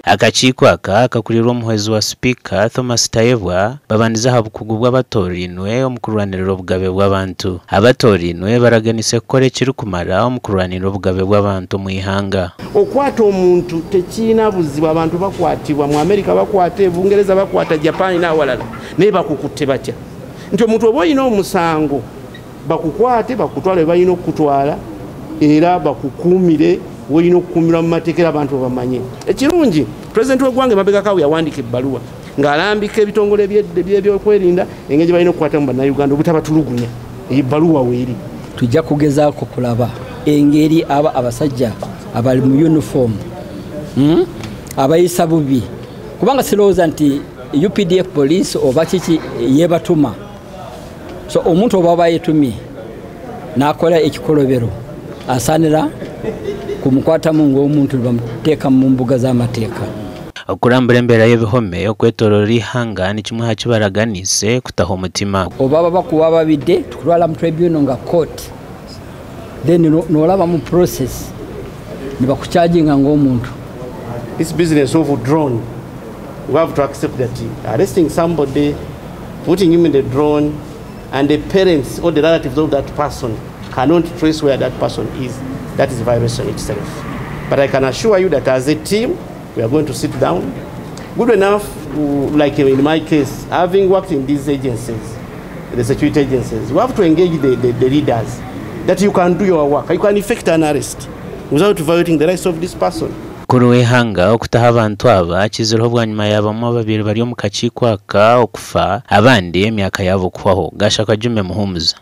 Akakiiko aka kakulirwa omuhwezi wa Speaker Thomas Tayebwa babandiza habukugu bw'abatorinwe omukurwaniriro obugabe bw'abantu. Abatorinwe baraganise kukora ekiri kumara omukurwaniriro obugabe bw'abantu mu ihanga. Okwata omuntu tekiina buzibu, abantu bakwatibwa mu America, bakwata e Bungereza, bakwata Japan n'awalala naye bakukutte batya nti omuntu oba olina omusango bakukwate bakutwale balina okutwala era bakukuumire wolina okukuumira mu mateeka abantu bamanye. Ekirungi President w'eggwanga mabegakawe yawandika ebbaluwa ng'alambika ebitongole by'ebyokwerinda engeri balina okukwata mu bannayuganda obutabatulugunya. Ebbaluwa weeri tujja kugezaako kulaba engeri abasajja abali mu uniform abayisa bubi kubanga sirowooza nti UPDF police oba kiki yebatuma. So omuntu oba bayetumye nakola ekikolobero asanira kumukwatamu ng'omuntu bamuteeka mu mbuga z'amateeka. Okurambula embeera y'ebihome okwetooloola ihanga ni kimwe hakibaraganise kutaha omutima. Oba bakuwa babidde tukutwala mu tribunal nga court then n'olaba mu process ne bakucharginga ng'omuntu. This business of drone, we have to accept that arresting somebody, putting him in the drone, and the parents or the relatives of that person cannot trace where that person is. That is violation itself. But I can assure you that as a team, we are going to sit down. Good enough, like in my case, having worked in these agencies, the security agencies, we have to engage the leaders that you can do your work. You can effect an arrest without violating the rights of this person. Kuru ihanga okutaha abantu aba kiziroho bwanyuma yabamu babiri bari mu kakiiko aka okufa abandi emyaka yabo kufaho. Akakiiko muhumuza.